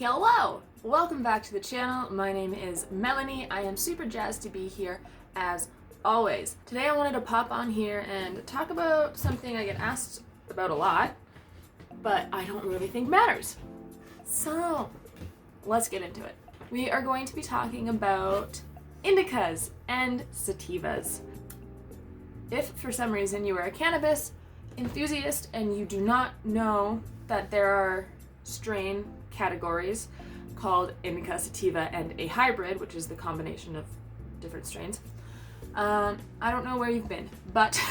Hello! Welcome back to the channel. My name is Melanie. I am super jazzed to be here as always. Today I wanted to pop on here and talk about something I get asked about a lot, but I don't really think matters. So, let's get into it. We are going to be talking about Indicas and Sativas. If for some reason you are a cannabis enthusiast and you do not know that there are strain categories called Indica, Sativa, and a hybrid, which is the combination of different strains. I don't know where you've been, but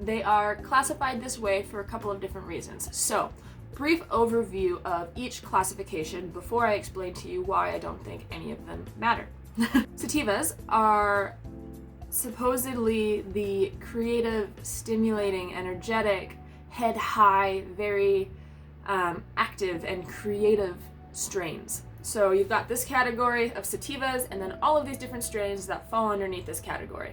they are classified this way for a couple of different reasons. So, brief overview of each classification before I explain to you why I don't think any of them matter. Sativas are supposedly the creative, stimulating, energetic, head high, very active and creative strains. So you've got this category of sativas and then all of these different strains that fall underneath this category.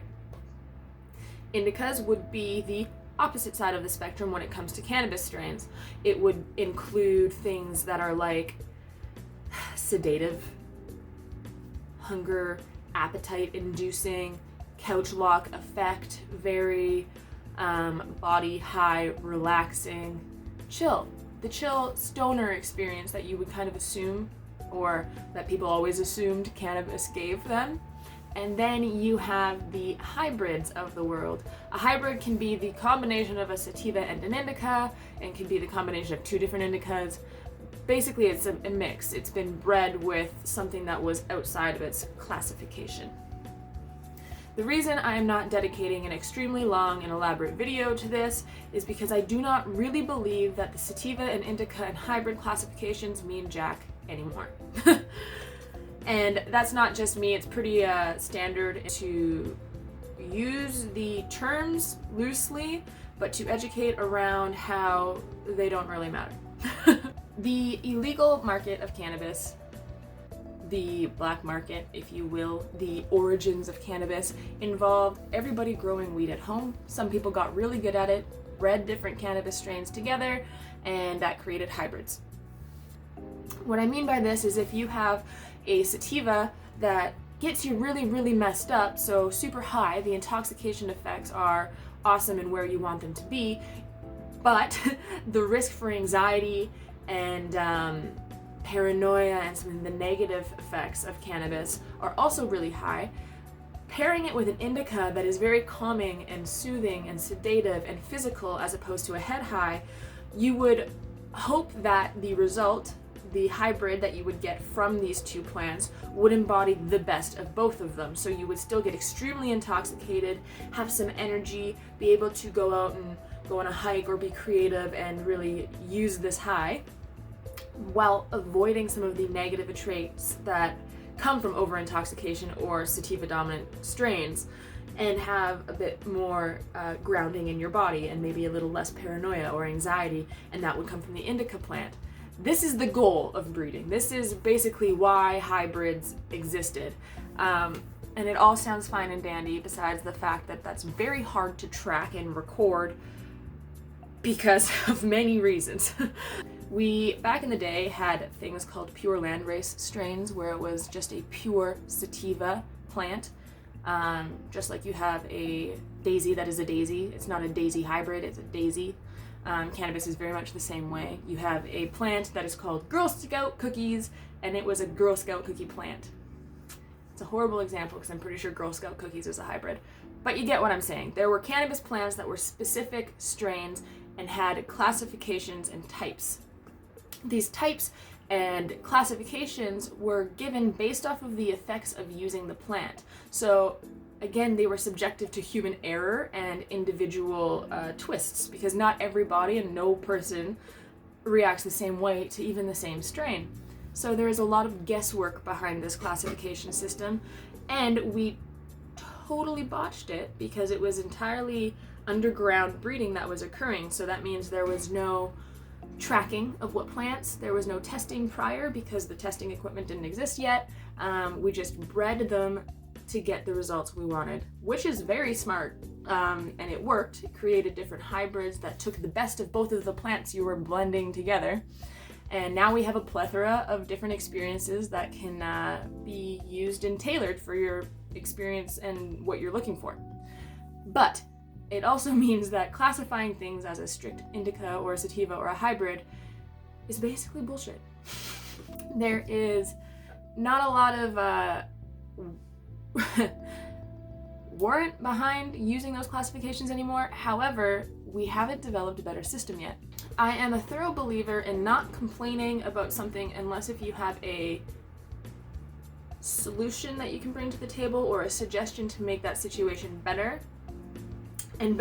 Indicas would be the opposite side of the spectrum when it comes to cannabis strains. It would include things that are like sedative, hunger, appetite inducing, couch lock effect, very body high, relaxing, chill. The chill stoner experience that you would kind of assume, or that people always assumed cannabis gave them. And then you have the hybrids of the world. A hybrid can be the combination of a sativa and an indica, and can be the combination of two different indicas. Basically, it's a mix. It's been bred with something that was outside of its classification. The reason I am not dedicating an extremely long and elaborate video to this is because I do not really believe that the sativa and indica and hybrid classifications mean jack anymore. And that's not just me, it's pretty standard to use the terms loosely, but to educate around how they don't really matter. The illegal market of cannabis, the black market, if you will, the origins of cannabis, involved everybody growing weed at home. Some people got really good at it, bred different cannabis strains together, and that created hybrids. What I mean by this is if you have a sativa that gets you really, really messed up, so super high, the intoxication effects are awesome and where you want them to be, but the risk for anxiety and paranoia and some of the negative effects of cannabis are also really high. Pairing it with an indica that is very calming and soothing and sedative and physical as opposed to a head high, you would hope that the result, the hybrid that you would get from these two plants, would embody the best of both of them. So you would still get extremely intoxicated, have some energy, be able to go out and go on a hike or be creative and really use this high, while avoiding some of the negative traits that come from over-intoxication or sativa-dominant strains, and have a bit more grounding in your body and maybe a little less paranoia or anxiety, and that would come from the indica plant. This is the goal of breeding. This is basically why hybrids existed. And it all sounds fine and dandy besides the fact that that's very hard to track and record because of many reasons. We, back in the day, had things called pure landrace strains where it was just a pure sativa plant. Just like you have a daisy that is a daisy. It's not a daisy hybrid, it's a daisy. Cannabis is very much the same way. You have a plant that is called Girl Scout cookies, and it was a Girl Scout cookie plant. It's a horrible example because I'm pretty sure Girl Scout cookies is a hybrid. But you get what I'm saying. There were cannabis plants that were specific strains and had classifications and types. These types and classifications were given based off of the effects of using the plant. So again, they were subjective to human error and individual twists, because not every body and no person reacts the same way to even the same strain. So there is a lot of guesswork behind this classification system, and we totally botched it because it was entirely underground breeding that was occurring. So that means there was no tracking of what plants, there was no testing prior because the testing equipment didn't exist yet. We just bred them to get the results we wanted, which is very smart, and it worked. It created different hybrids that took the best of both of the plants you were blending together, And now we have a plethora of different experiences that can be used and tailored for your experience and what you're looking for. But it also means that classifying things as a strict indica or a sativa or a hybrid is basically bullshit. There is not a lot of warrant behind using those classifications anymore. However, we haven't developed a better system yet. I am a thorough believer in not complaining about something unless if you have a solution that you can bring to the table or a suggestion to make that situation better. And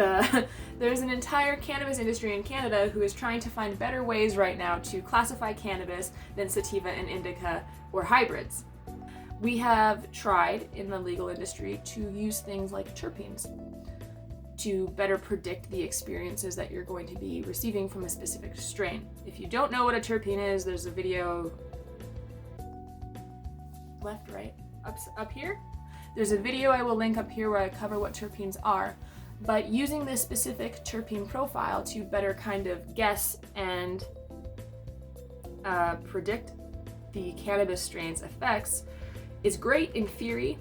there's an entire cannabis industry in Canada who is trying to find better ways right now to classify cannabis than sativa and indica or hybrids. We have tried in the legal industry to use things like terpenes to better predict the experiences that you're going to be receiving from a specific strain. If you don't know what a terpene is, there's a video left, right, up here. There's a video I will link up here where I cover what terpenes are. But using this specific terpene profile to better kind of guess and predict the cannabis strain's effects is great in theory.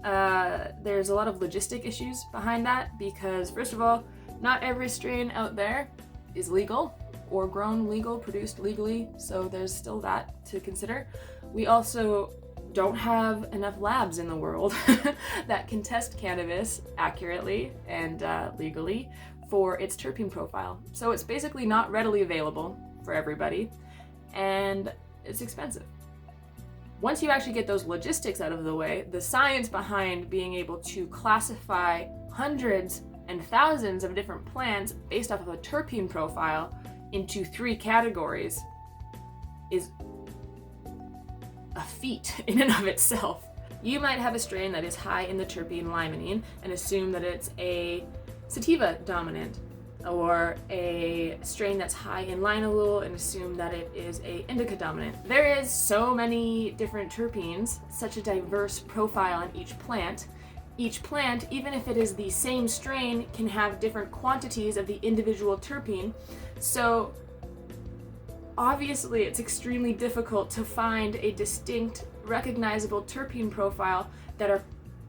There's a lot of logistic issues behind that because, first of all, not every strain out there is legal or grown legal, produced legally, so there's still that to consider. We also don't have enough labs in the world that can test cannabis accurately and legally for its terpene profile. So it's basically not readily available for everybody, and it's expensive. Once you actually get those logistics out of the way, the science behind being able to classify hundreds and thousands of different plants based off of a terpene profile into 3 categories is a feat in and of itself. You might have a strain that is high in the terpene limonene and assume that it's a sativa dominant, or a strain that's high in linalool and assume that it is a indica dominant. There is so many different terpenes, such a diverse profile on each plant. Each plant, even if it is the same strain, can have different quantities of the individual terpene. So obviously it's extremely difficult to find a distinct, recognizable terpene profile that are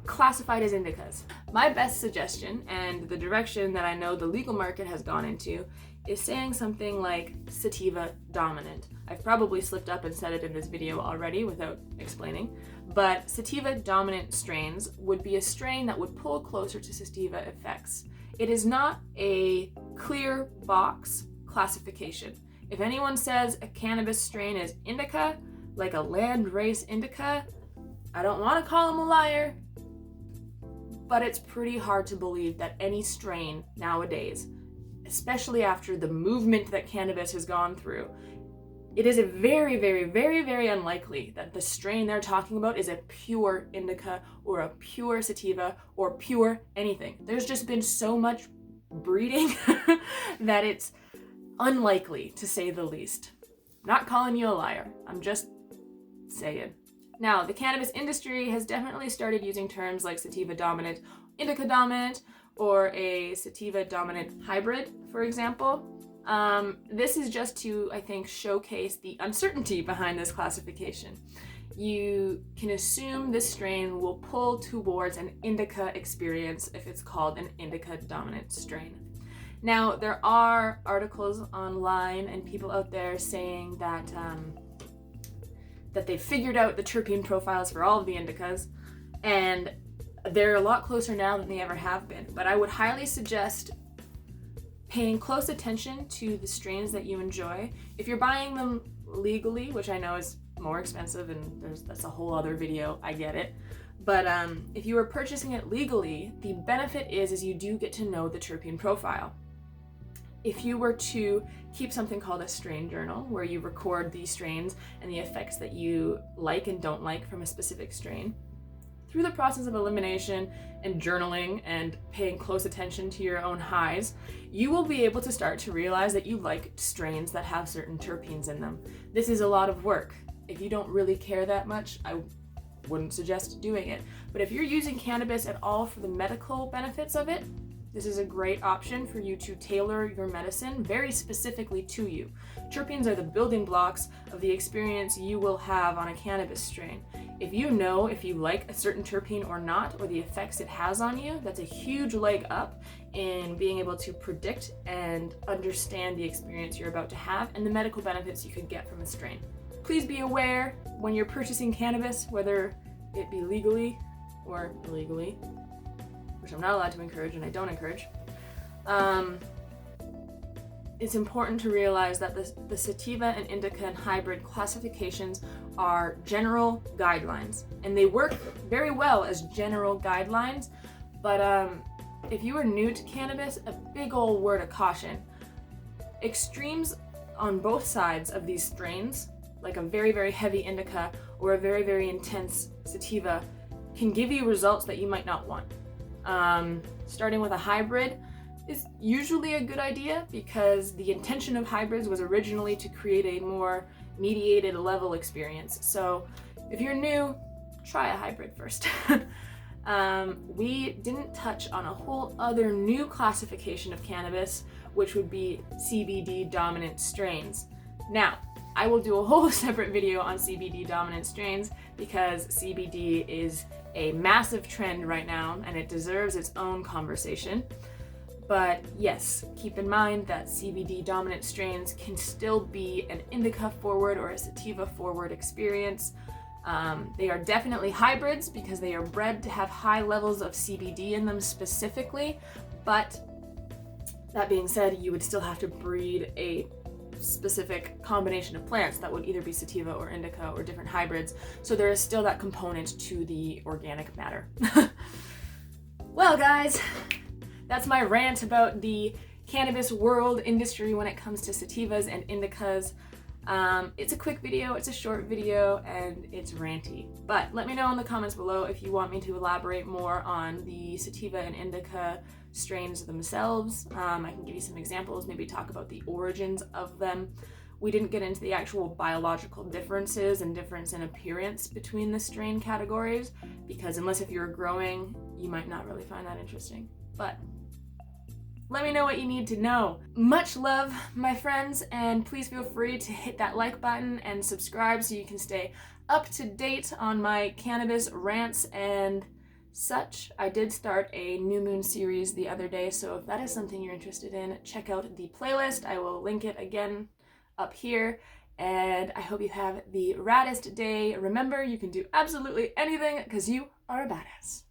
classified as indicas. My best suggestion, and the direction that I know the legal market has gone into, is saying something like sativa dominant. I've probably slipped up and said it in this video already without explaining, but sativa dominant strains would be a strain that would pull closer to sativa effects. It is not a clear box classification. If anyone says a cannabis strain is indica, like a land race indica, I don't want to call them a liar, but it's pretty hard to believe that any strain nowadays, especially after the movement that cannabis has gone through, it is a very, very, very, very unlikely that the strain they're talking about is a pure indica or a pure sativa or pure anything. There's just been so much breeding that it's unlikely, to say the least. I'm not calling you a liar, I'm just saying. Now, the cannabis industry has definitely started using terms like sativa dominant, indica dominant, or a sativa dominant hybrid, for example. This is just to, I think, showcase the uncertainty behind this classification. You can assume this strain will pull towards an indica experience if it's called an indica dominant strain. Now, there are articles online and people out there saying that they've figured out the terpene profiles for all of the indicas, and they're a lot closer now than they ever have been. But I would highly suggest paying close attention to the strains that you enjoy. If you're buying them legally, which I know is more expensive, and that's a whole other video, I get it. But if you are purchasing it legally, the benefit is you do get to know the terpene profile. If you were to keep something called a strain journal, where you record these strains and the effects that you like and don't like from a specific strain, through the process of elimination and journaling and paying close attention to your own highs, you will be able to start to realize that you like strains that have certain terpenes in them. This is a lot of work. If you don't really care that much, I wouldn't suggest doing it. But if you're using cannabis at all for the medical benefits of it, This is a great option for you to tailor your medicine very specifically to you. Terpenes are the building blocks of the experience you will have on a cannabis strain. If you know if you like a certain terpene or not, or the effects it has on you, that's a huge leg up in being able to predict and understand the experience you're about to have and the medical benefits you could get from a strain. Please be aware when you're purchasing cannabis, whether it be legally or illegally, which I'm not allowed to encourage and I don't encourage, it's important to realize that the sativa and indica and hybrid classifications are general guidelines, and they work very well as general guidelines, but if you are new to cannabis, a big old word of caution. Extremes on both sides of these strains, like a very, very heavy indica or a very, very intense sativa, can give you results that you might not want. Starting with a hybrid is usually a good idea because the intention of hybrids was originally to create a more mediated level experience. So if you're new, try a hybrid first. We didn't touch on a whole other new classification of cannabis, which would be CBD dominant strains. Now, I will do a whole separate video on CBD dominant strains because CBD is a massive trend right now and it deserves its own conversation. But yes, keep in mind that CBD dominant strains can still be an indica forward or a sativa forward experience. They are definitely hybrids because they are bred to have high levels of CBD in them specifically, but that being said, you would still have to breed a specific combination of plants that would either be sativa or indica or different hybrids, so there is still that component to the organic matter. Well guys, that's my rant about the cannabis world industry when it comes to sativas and indicas. It's a quick video, it's a short video, and it's ranty. But let me know in the comments below if you want me to elaborate more on the sativa and indica strains themselves. I can give you some examples, maybe talk about the origins of them. We didn't get into the actual biological differences and difference in appearance between the strain categories, because unless if you're growing, you might not really find that interesting. But let me know what you need to know. Much love, my friends, and please feel free to hit that like button and subscribe so you can stay up to date on my cannabis rants and such. I did start a new moon series the other day, so if that is something you're interested in, check out the playlist. I will link it again up here, and I hope you have the raddest day. Remember, you can do absolutely anything because you are a badass.